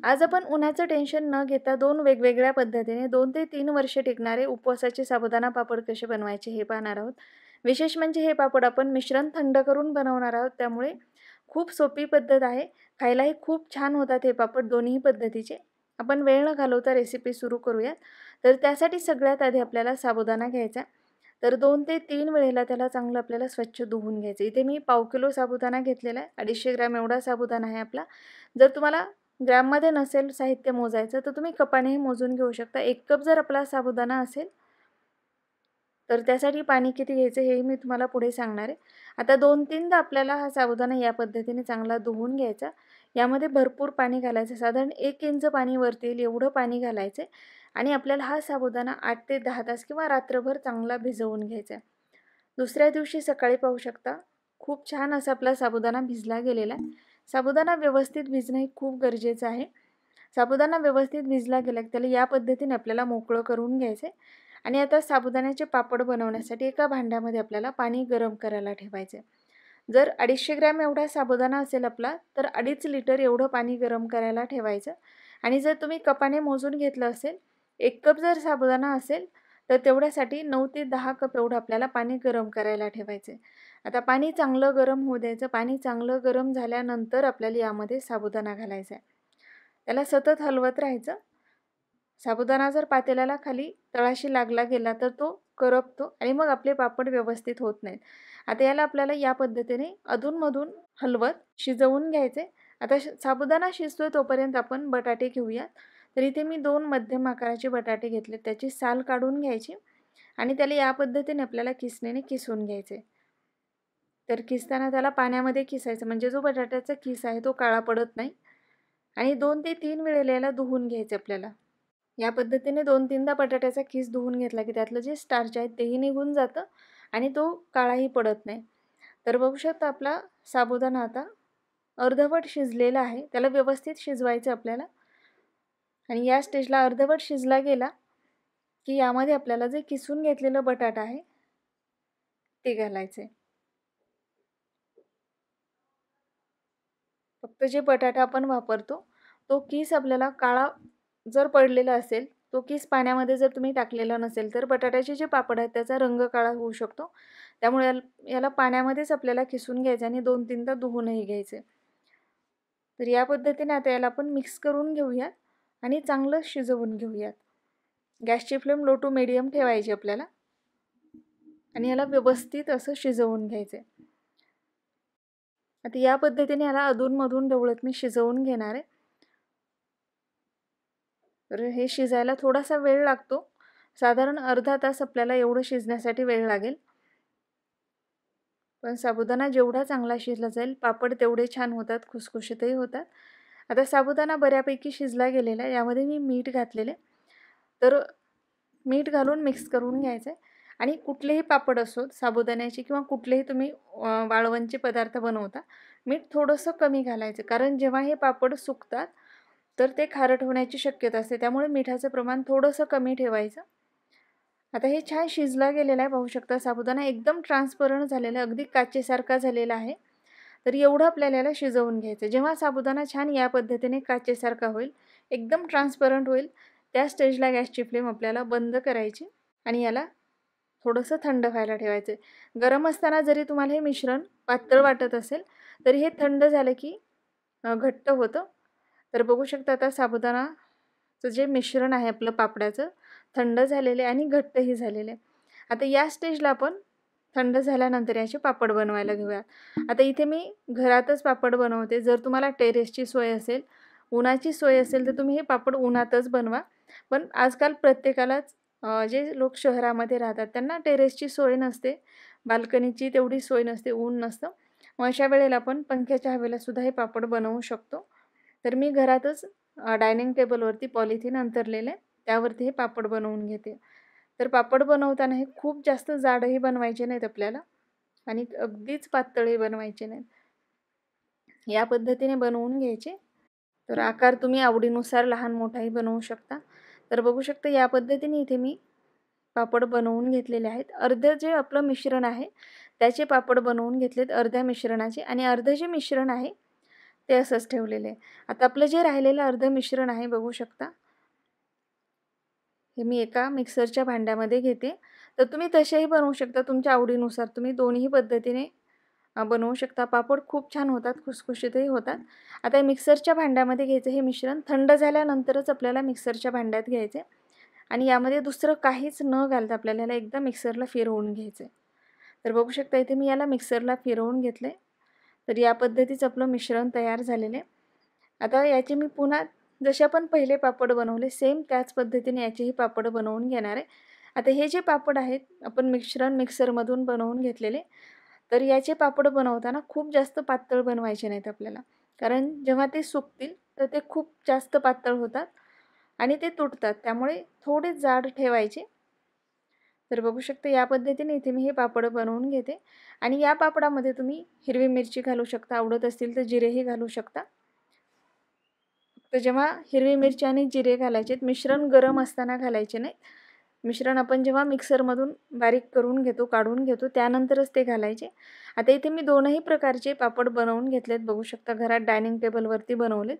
आज आपण उन्हाचं टेन्शन न घेता 2 वेगवेगळ्या पद्धतीने 2 ते 3 वर्ष टिकणारे उपवासाचे साबुदाणा पापड कसे बनवायचे हे पाहणार आहोत. विशेष म्हणजे हे पापड आपण मिश्रण थंड करून बनवणार आहोत, त्यामुळे खूप सोपी पद्धत आहे. खायलाही खूप छान होतात हे पापड दोन्ही पद्धतीचे. आपण वेळ न घालवता रेसिपी सुरू करूयात. तर त्यासाठी सगळ्यात आधी आपल्याला साबुदाणा घ्यायचा. तर 2 ते 3 वेळेला त्याला चांगलं आपल्याला स्वच्छ धुवून घ्यायचं. इथे मी पाव किलो साबुदाणा घेतलेला आहे. 250 ग्रॅम एवढा साबुदाणा आहे आपला. जर तुम्हाला ग्रॅममध्ये नसेल साहित्य मोजायचं तर तुम्ही कपानेही मोजून घेऊ शकता. 1 कप जर आपला साबुदाणा असेल तर त्यासाठी पाणी किती घ्यायचं हेही मी तुम्हाला पुढे सांगणार आहे. आता 2-3दा आपल्याला हा साबुदाणा या पद्धतीने चांगला धुवून घ्यायचा. यामध्ये भरपूर पाणी घालायचं, साधारण 1 इंच पाणी वरती येईल एवढं पाणी घालायचं आणि आपल्याला हा साबुदाणा 8 ते 10 तास किंवा रात्रभर चांगला भिजवून घ्यायचा. दुसऱ्या दिवशी सकाळी पाहू शकता खूप छान असा आपला साबुदाणा भिजला गेलेला आहे. साबुदाणा व्यवस्थित भिजणं हे खूप गरजेचं आहे. साबुदाणा व्यवस्थित भिजला गेला की त्याला या पद्धतीने आपल्याला मोकळं करून घ्यायचं आहे. आणि आता साबुदाण्याचे पापड बनवण्यासाठी एका भांड्यामध्ये आपल्याला पाणी गरम करायला ठेवायचं आहे. जर 250 ग्रॅम एवढा साबुदाणा असेल आपला तर 2.5 लिटर एवढं पाणी गरम करायला ठेवायचं. आणि जर तुम्ही कपाने मोजून घेतलं असेल, 1 कप जर साबुदाणा असेल तर तेवढ्यासाठी 9 ते 10 कप एवढं आपल्याला पाणी गरम करायला ठेवायचं आहे. आता पाणी चांगलं गरम होऊ द्यायचं. पाणी चांगलं गरम झाल्यानंतर आपल्याला यामध्ये साबुदाणा घालायचा आहे. त्याला सतत हलवत राहायचं. साबुदाणा जर पातेल्याला खाली तळाशी लागला गेला तर तो करपतो आणि मग आपले पापड व्यवस्थित होत नाहीत. आता याला आपल्याला या पद्धतीने अधूनमधून हलवत शिजवून घ्यायचे. आता साबुदाणा शिजतोय तोपर्यंत आपण बटाटे घेऊयात. तर इथे मी 2 मध्यम आकाराचे बटाटे घेतले. त्याची साल काढून घ्यायची आणि त्याला या पद्धतीने आपल्याला किसणीने किसून घ्यायचे. तर किसताना त्याला पाण्यामध्ये किसायचं, म्हणजे जो बटाट्याचा किस आहे तो काळा पडत नाही. आणि 2 ते 3 वेळेला याला धुवून घ्यायचं आपल्याला. या पद्धतीने 2-3दा बटाट्याचा किस धुवून घेतला की त्यातलं जे स्टार्च आहे तेही निघून जातं आणि तो काळाही पडत नाही. तर बघू शकता आपला साबुदाणा आता अर्धवट शिजलेला आहे. त्याला व्यवस्थित शिजवायचं आपल्याला. आणि या स्टेजला अर्धवट शिजला गेला की यामध्ये आपल्याला जे किसून घेतलेलं बटाटा आहे ते घालायचे. फक्त जे बटाटा आपण वापरतो तो किस आपल्याला काळा जर पडलेला असेल, तो किस पाण्यामध्ये जर तुम्ही टाकलेला नसेल तर बटाट्याचे जे पापड आहेत त्याचा रंग काळा होऊ शकतो. त्यामुळे याला पाण्यामध्येच आपल्याला किसून घ्यायचं आणि 2-3दा धुवूनही घ्यायचे. तर या पद्धतीने आता याला आपण मिक्स करून घेऊयात आणि चांगलं शिजवून घेऊयात. गॅसची फ्लेम लो टू मीडियम ठेवायची आपल्याला आणि याला व्यवस्थित असं शिजवून घ्यायचं. आता या पद्धतीने याला अधूनमधून ढवळत मी शिजवून घेणार आहे. तर हे शिजायला थोडासा वेळ लागतो. साधारण अर्धा तास आपल्याला एवढं शिजण्यासाठी वेळ लागेल. पण साबुदाणा जेवढा चांगला शिजला जाईल पापड तेवढे छान होतात, खुसखुशीतही होतात. आता साबुदाणा बऱ्यापैकी शिजला गेलेला आहे. यामध्ये मी मीठ घातलेले. तर मीठ घालून मिक्स करून घ्यायचं आहे. आणि कुठलेही पापड असोत साबुदाण्याचे किंवा कुठलेही तुम्ही वाळवणचे पदार्थ बनवता, मीठ थोडंसं कमी घालायचं. कारण जेव्हा हे पापड सुकतात तर ते खारट होण्याची शक्यता असते. त्यामुळे मिठाचं प्रमाण थोडंसं कमी ठेवायचं. आता हे छान शिजला गेलेला आहे. पाहू शकता साबुदाणा एकदम ट्रान्सपरंट झालेला आहे, अगदी काचेसारखा झालेला आहे. तर एवढं आपल्याला याला शिजवून घ्यायचं. जेव्हा साबुदाणा छान या पद्धतीने काचेसारखा होईल, एकदम ट्रान्सपरंट होईल, त्या स्टेजला गॅसची फ्लेम आपल्याला बंद करायची आणि याला थोडंसं थंड व्हायला ठेवायचं. गरम असताना जरी तुम्हाला हे मिश्रण पातळ वाटत असेल तरी हे थंड झालं की घट्ट होतं. तर बघू शकता आता साबुदाणाचं जे मिश्रण आहे आपलं पापडाचं थंड झालेले आणि घट्टही झालेले. आता या स्टेजला आपण थंड झाल्यानंतर याचे पापड बनवायला घेऊया. आता इथे मी घरातच पापड बनवते. जर तुम्हाला टेरेसची सोय असेल, उन्हाची सोय असेल तर तुम्ही हे पापड उन्हातच बनवा. पण आजकाल प्रत्येकालाच जे लोक शहरामध्ये राहतात त्यांना टेरेसची सोय नसते, बाल्कनीची तेवढी सोय नसते, ऊन नसतं. मग अशा वेळेला आपण पंख्याच्या हवेला सुद्धा हे पापड बनवू शकतो. तर मी घरातच डायनिंग टेबलवरती पॉलिथिन अंथरलेलं आहे, त्यावरती हे पापड बनवून घेते. तर पापड बनवताना हे खूप जास्त जाडही बनवायचे नाहीत आपल्याला आणि अगदीच पातळही बनवायचे नाहीत. या पद्धतीने बनवून घ्यायचे. तर आकार तुम्ही आवडीनुसार लहान मोठाही बनवू शकता. तर बघू शकता या पद्धतीने इथे मी पापड बनवून घेतलेले आहेत. अर्धं जे आपलं मिश्रण आहे त्याचे पापड बनवून घेतलेत अर्ध्या मिश्रणाचे आणि अर्धं जे मिश्रण आहे ते असंच ठेवलेलं आहे. आता आपलं जे राहिलेलं अर्ध मिश्रण आहे बघू शकता, हे मी एका मिक्सरच्या भांड्यामध्ये घेते. तर तुम्ही तसेही बनवू शकता, तुमच्या आवडीनुसार तुम्ही दोन्ही पद्धतीने बनवू शकता. पापड खूप छान होतात, खुसखुशीतही होतात. आता हे मिक्सरच्या भांड्यामध्ये घ्यायचं हे मिश्रण. थंड झाल्यानंतरच आपल्याला मिक्सरच्या भांड्यात घ्यायचे आणि यामध्ये दुसरं काहीच न घालता आपल्याला याला एकदा मिक्सरला फिरवून घ्यायचं आहे. तर बघू शकता इथे मी याला मिक्सरला फिरवून घेतलं आहे. तर या पद्धतीचं आपलं मिश्रण तयार झालेलं आहे. आता याचे मी पुन्हा जसे आपण पहिले पापड बनवले सेम त्याच पद्धतीने याचेही पापड बनवून घेणार आहे. आता हे जे पापड आहेत आपण मिश्रण मिक्सरमधून बनवून घेतलेले, तर याचे पापड बनवताना खूप जास्त पातळ बनवायचे नाहीत आपल्याला, कारण जेव्हा ते सुकतील तर ते खूप जास्त पातळ होतात आणि ते तुटतात, त्यामुळे थोडे जाड ठेवायचे. तर बघू शकता या पद्धतीने इथे मी हे पापड बनवून घेते आणि या पापडामध्ये तुम्ही हिरवी मिरची घालू शकता, आवडत असतील तर जिरेही घालू शकता. तर जेव्हा हिरवी मिरची आणि जिरे घालायचे, मिश्रण गरम असताना घालायचे नाही. मिश्रण आपण जेव्हा मिक्सरमधून बारीक करून घेतो, काढून घेतो, त्यानंतरच ते घालायचे. आता इथे मी दोनही प्रकारचे पापड बनवून घेतलेत, बघू शकता घरात डायनिंग टेबलवरती बनवलेत.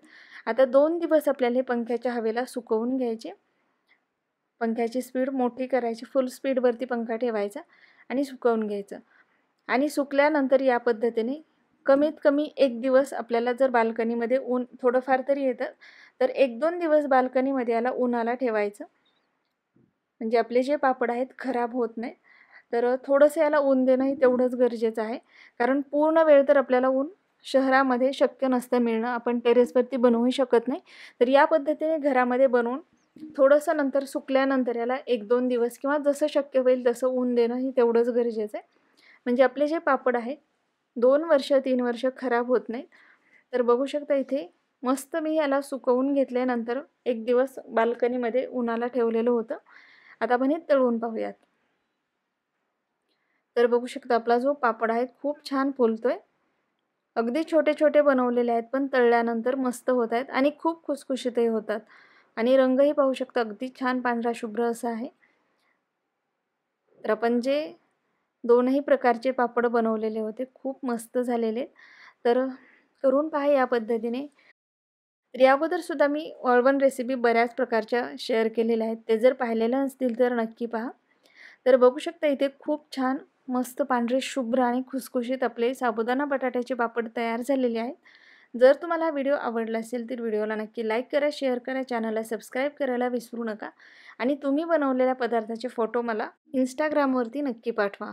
आता 2 दिवस आपल्याला हे पंख्याच्या हवेला सुकवून घ्यायचे. पंख्याची स्पीड मोठी करायची, फुल स्पीडवरती पंखा ठेवायचा आणि सुकवून घ्यायचं. आणि सुकल्यानंतर या पद्धतीने कमीत कमी 1 दिवस आपल्याला जर बाल्कनीमध्ये ऊन थोडंफार तरी येतं, तर 1-2 दिवस बाल्कनीमध्ये याला उन्हाला ठेवायचं. म्हणजे आपले जे पापड आहेत खराब होत नाही. तर थोडंसं याला ऊन देणंही तेवढंच गरजेचं आहे. कारण पूर्ण वेळ तर आपल्याला ऊन शहरामध्ये शक्य नसतं मिळणं. आपण टेरेसवरती बनवूही शकत नाही. तर या पद्धतीने घरामध्ये बनवून थोडंसं नंतर सुकल्यानंतर याला 1-2 दिवस किंवा जसं शक्य होईल तसं ऊन देणं ही तेवढंच गरजेचं आहे. म्हणजे आपले जे पापड आहेत 2 वर्ष 3 वर्ष खराब होत नाहीत. तर बघू शकता इथे मस्त मी याला सुकवून घेतल्यानंतर 1 दिवस बाल्कनीमध्ये उन्हाला ठेवलेलं होतं. आता आपण हे तळून पाहूयात. तर बघू शकता आपला जो पापड आहे खूप छान फुलतोय. अगदी छोटे-छोटे बनवलेले आहेत, पण तळल्यानंतर मस्त होत आहेत आणि खूप खुसखुशीतही होतात. आणि रंगही पाहू शकता अगदी छान पांढरा शुभ्र असा आहे. तर आपण जे दोनही प्रकारचे पापड बनवलेले होते खूप मस्त झालेले. तर करून पहा या पद्धतीने. तर या अगोदरसुद्धा मी वळवण रेसिपी बऱ्याच प्रकारच्या शेअर केलेल्या आहेत. ते जर पाहिलेल्या नसतील तर नक्की पहा. तर बघू शकता इथे खूप छान मस्त पांढरे शुभ्र आणि खुसखुशीत आपले साबुदाणा बटाट्याचे पापड तयार झालेले आहेत. जर तुम्हाला हा व्हिडिओ आवडला असेल तर व्हिडिओला नक्की लाईक करा, शेअर करा, चॅनलला सबस्क्राईब करायला विसरू नका आणि तुम्ही बनवलेल्या पदार्थाचे फोटो मला Instagramवरती नक्की पाठवा.